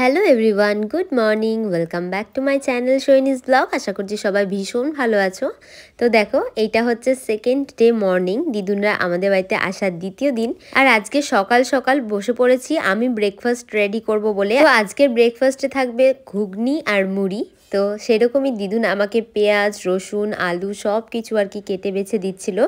Hello everyone, good morning, welcome back to my channel Sohini's blog. আশা করছি সবাই ভীষণ ভালো আছো। তো দেখো, এইটা হচ্ছে সেকেন্ড ডে মর্নিং, দিদুনরা আমাদের বাড়িতে আসার দ্বিতীয় দিন। আর আজকে সকাল সকাল বসে পড়েছি আমি ব্রেকফাস্ট রেডি করব বলে। তো আজকের ব্রেকফাস্টে থাকবে ঘুগনি আর মুড়ি। তো সেরকমই দিদুন আমাকে পেঁয়াজ, রসুন, আলু সব কিছু আর কি কেটে বেছে দিচ্ছিল।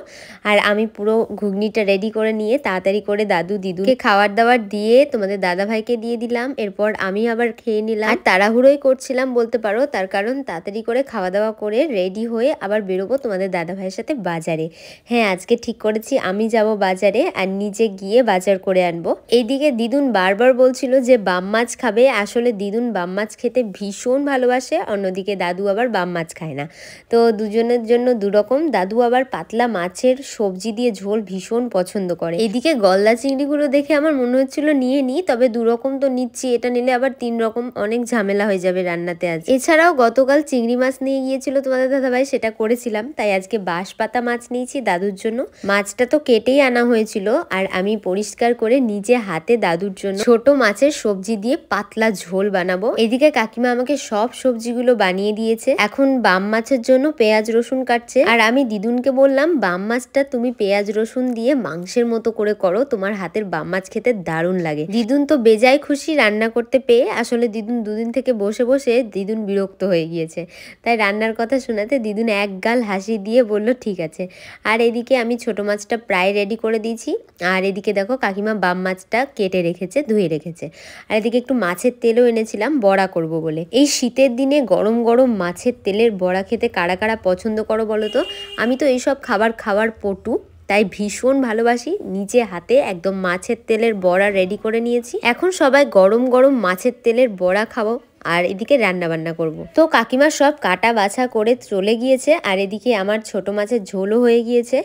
আর আমি পুরো ঘুগনিটা রেডি করে নিয়ে তাড়াতাড়ি করে দাদু দিদুনকে খাবার দাবার দিয়ে তোমাদের দাদা ভাইকে দিয়ে দিলাম। এরপর আমি আবার খেয়ে নিলাম। আর তাড়াহুড়োই করছিলাম বলতে পারো, তার কারণ তাড়াতাড়ি করে খাওয়া দাওয়া করে রেডি হয়ে আবার বেরোবো তোমাদের দাদা ভাইয়ের সাথে বাজারে। হ্যাঁ, আজকে ঠিক করেছি আমি যাব বাজারে আর নিজে গিয়ে বাজার করে আনবো। এইদিকে দিদুন বারবার বলছিল যে বাম মাছ খাবে। আসলে দিদুন বাম মাছ খেতে ভীষণ ভালোবাসে, অন্যদিকে দাদু আবার বাম মাছ খায় না। তো দুজনের জন্য দুরকম। দাদু আবার পাতলা মাছের সবজি দিয়ে ঝোল ভীষণ পছন্দ করে। এইদিকে গলদা চিংড়িগুলো দেখে আমার মনে হচ্ছিল নিয়ে নিই, তবে দুরকম তো নিচ্ছি, এটা নিলে আবার 3 রকম, অনেক ঝামেলা হয়ে যাবে রান্নাতে আজ। এছাড়াও গতকাল চিংড়ি মাছ নিয়ে গিয়েছিল তোমাদের দাদাভাই, সেটা করেছিলাম। তাই আজকে বাঁশপাতা মাছ নিয়েছি দাদুর জন্য। মাছটা তো কেটেই আনা হয়েছিল, আর আমি পরিষ্কার করে নিজে হাতে দাদুর জন্য ছোট মাছের সবজি দিয়ে পাতলা ঝোল বানাবো। এদিকে কাকিমা আমাকে সব সবজিগুলো বানিয়ে দিয়েছে। এখন বাম মাছের জন্য পেঁয়াজ রসুন কাটছে, আর আমি দিদুনকে বললাম বাম মাছটা তুমি পেঁয়াজ রসুন দিয়ে মাংসের মতো করে করো, তোমার হাতের বাম মাছ খেতে দারুণ লাগে। দিদুন তো বেজায় খুশি রান্না করতে পেয়ে। আসলে দিদুন দুদিন থেকে বসে বসে দিদুন বিরক্ত হয়ে গিয়েছে, তাই রান্নার কথা শোনাতে দিদুন এক গাল হাসি দিয়ে বলল ঠিক আছে। আর এদিকে আমি ছোট মাছটা প্রায় রেডি করে দিয়েছি। আর এদিকে দেখো কাকিমা বাম মাছটা কেটে রেখেছে, ধুয়ে রেখেছে। আর এদিকে একটু মাছের তেলও এনেছিলাম বড়া করব বলে। এই শীতের দিনে গরম গরম মাছের তেলের বড়া খেতে কারা কারা পছন্দ করো বলো তো? আমি তো এইসব খাবার পটু, তাই ভীষণ ভালোবাসি। নিজে হাতে একদম মাছের তেলের বড়া রেডি করে নিয়েছি। এখন সবাই গরম গরম মাছের তেলের বড়া খাবো, আর এদিকে রান্না বান্না করব। তো কাকিমা সব কাটা বাছা করে চলে গিয়েছে, আর এদিকে আমার ছোট মাছের ঝোলও হয়ে গিয়েছে।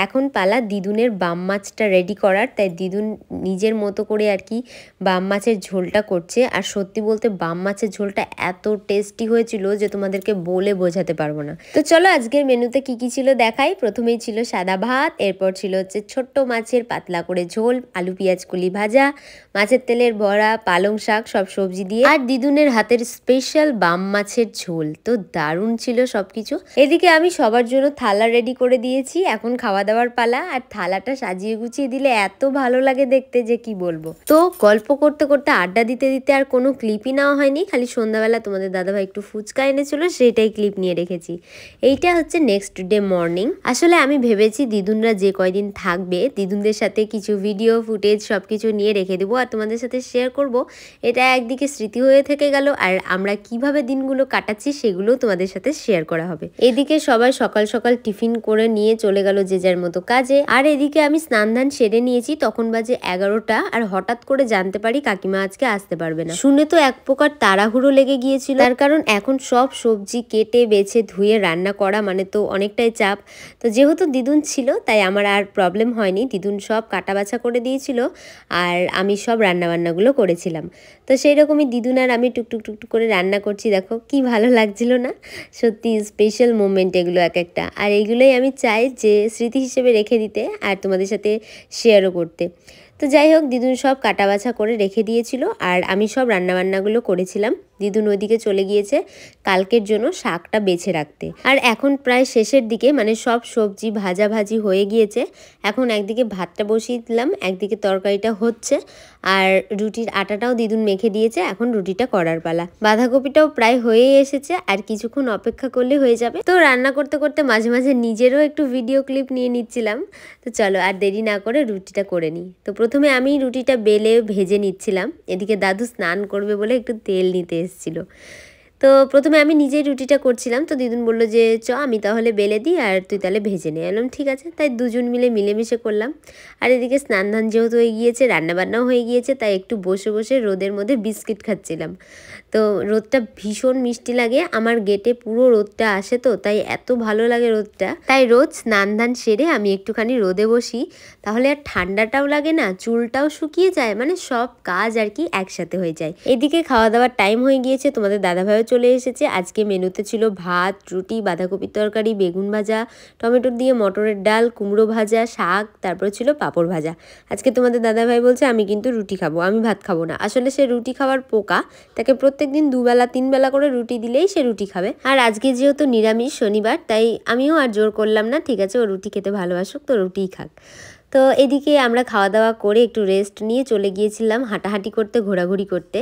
এখন পালা দিদুনের বাম মাছটা রেডি করার। তাই দিদুন নিজের মতো করে আর কি বাম মাছের ঝোলটা করছে। আর সত্যি বলতে বাম মাছের ঝোলটা এত টেস্টি হয়েছিল যে তোমাদেরকে বলে বোঝাতে পারবো না। তো চলো আজকের মেনুতে কি কি ছিল দেখাই। প্রথমেই ছিল সাদা ভাত, এরপর ছিল হচ্ছে ছোট্ট মাছের পাতলা করে ঝোল, আলু পেঁয়াজ কুলি ভাজা, মাছের তেলের বড়া, পালং শাক, সব সবজি দিয়ে, আর দিদুনের হাতের স্পেশাল বাম মাছের ঝোল। তো দারুণ ছিল সবকিছু। এদিকে আমি সবার জন্য থালা রেডি করে দিয়েছি। এখন খাওয়া দাওয়ার পালা। আর থালাটা সাজিয়ে গুছিয়ে দিলে এত ভালো লাগে দেখতে যে কি বলবো। তো গল্প করতে করতে আড্ডা দিতে দিতে আর কোনো ক্লিপই নেওয়া হয়নি। খালি সন্ধ্যাবেলা তোমাদের দাদাভাই একটু ফুচকা এনেছিল, সেটাই ক্লিপ নিয়ে রেখেছি। এইটা হচ্ছে নেক্সট ডে মর্নিং। আসলে আমি ভেবেছি দিদুনরা যে কয়দিন থাকবে দিদুনদের সাথে কিছু ভিডিও ফুটেজ সবকিছু নিয়ে রেখে দেবো আর তোমাদের সাথে শেয়ার করব। এটা একদিকে স্মৃতি হয়ে থেকে গেল, আর আমরা কিভাবে দিনগুলো কাটাচ্ছি সেগুলোও তোমাদের সাথে শেয়ার করা হবে। এদিকে সবাই সকাল সকাল টিফিন করে নিয়ে চলে গেল যে যার মতো কাজে। আর এদিকে আমি স্নান ধান সেরে নিয়েছি, তখন বাজে 11টা। আর হঠাৎ করে জানতে পারি কাকিমা আজকে আসতে পারবে না। শুনে তো এক প্রকার তাড়াহুড়ো লেগে গিয়েছিল, তার কারণ এখন সব সবজি কেটে বেছে ধুয়ে রান্না করা মানে তো অনেকটাই চাপ। তো যেহেতু দিদুন ছিল তাই আমার আর প্রবলেম হয়নি। দিদুন সব কাটা বাছা করে দিয়েছিল, আর আমি সব রান্নাবান্নাগুলো করেছিলাম। তো সেই রকমই দিদুন আর আমি টুকটুক টুকটুক করে রান্না করছি। দেখো কি ভালো লাগছিল না? সত্যি স্পেশাল মোমেন্ট এগুলো এক একটা। আর এইগুলোই আমি চাই যে স্মৃতি হিসেবে রেখে দিতে আর তোমাদের সাথে শেয়ারও করতে। তো যাই হোক, দিদুন সব কাটা বাছা করে রেখে দিয়েছিল, আর আমি সব রান্নাবান্নাগুলো করেছিলাম। দিদুন ওইদিকে চলে গিয়েছে কালকের জন্য শাকটা বেছে রাখতে। আর এখন প্রায় শেষের দিকে, মানে সব সবজি ভাজাভাজি হয়ে গিয়েছে। এখন একদিকে ভাতটা বসিয়ে দিলাম, একদিকে তরকারিটা হচ্ছে, আর রুটির আটাটাও দিদুন মেখে দিয়েছে। এখন রুটিটা করার পালা। বাঁধাকপিটাও প্রায় হয়েই এসেছে, আর কিছুক্ষণ অপেক্ষা করলে হয়ে যাবে। তো রান্না করতে করতে মাঝে মাঝে নিজেরও একটু ভিডিও ক্লিপ নিয়ে নিচ্ছিলাম। তো চলো আর দেরি না করে রুটিটা করে নিই। তো প্রথমে আমি রুটিটা বেলে ভেজে নিচ্ছিলাম। এদিকে দাদু স্নান করবে বলে একটু তেল নিতে এসেছিল। তো প্রথমে আমি নিজেই রুটিটা করছিলাম। তো দিদুন বললো যে আমি তাহলে বেলে দিই আর তুই তাহলে ভেজে নে। এলাম ঠিক আছে। তাই দুজন মিলে মিলেমিশে করলাম। আর এদিকে স্নান ধান যেহেতু হয়ে গিয়েছে, রান্নাবান্নাও হয়ে গিয়েছে, তাই একটু বসে বসে রোদের মধ্যে বিস্কিট খাচ্ছিলাম। তো রোদটা ভীষণ মিষ্টি লাগে। আমার গেটে পুরো রোদটা আসে, তো তাই এত ভালো লাগে রোদটা। তাই রোজ স্নান ধান সেরে আমি একটুখানি রোদে বসি, তাহলে আর ঠান্ডাটাও লাগে না, চুলটাও শুকিয়ে যায়, মানে সব কাজ আর কি একসাথে হয়ে যায়। এদিকে খাওয়া দাওয়ার টাইম হয়ে গিয়েছে, তোমাদের দাদাভাইও চলে এসেছে। আজকে মেনুতে ছিল ভাত, রুটি, বাঁধাকপির তরকারি, বেগুন ভাজা, টমেটো দিয়ে মটরের ডাল, কুমড়ো ভাজা, শাক, তারপরে ছিল পাঁপড় ভাজা। আজকে তোমাদের দাদাভাই বলছে আমি কিন্তু রুটি খাবো, আমি ভাত খাবো না। আসলে সে রুটি খাওয়ার পোকা, তাকে প্রত্যেকদিন 2 বেলা 3 বেলা করে রুটি দিলেই সে রুটি খাবে। আর আজকে যেহেতু নিরামিষ শনিবার, তাই আমিও আর জোর করলাম না, ঠিক আছে ও রুটি খেতে ভালোবাসুক তো রুটিই খাক। তো এদিকে আমরা খাওয়া দাওয়া করে একটু রেস্ট নিয়ে চলে গিয়েছিলাম হাঁটাহাঁটি করতে, ঘোরাঘুরি করতে।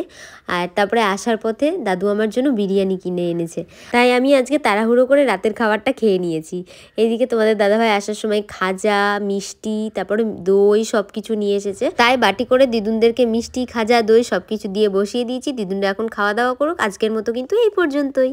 আর তারপরে আসার পথে দাদু আমার জন্য বিরিয়ানি কিনে এনেছে, তাই আমি আজকে তাড়াহুড়ো করে রাতের খাবারটা খেয়ে নিয়েছি। এদিকে তোমাদের দাদাভাই আসার সময় খাজা, মিষ্টি, তারপরে দই সব কিছু নিয়ে এসেছে, তাই বাটি করে দিদুনদেরকে মিষ্টি, খাজা, দই সব কিছু দিয়ে বসিয়ে দিয়েছি। দিদুনরা এখন খাওয়া দাওয়া করুক। আজকের মতো কিন্তু এই পর্যন্তই।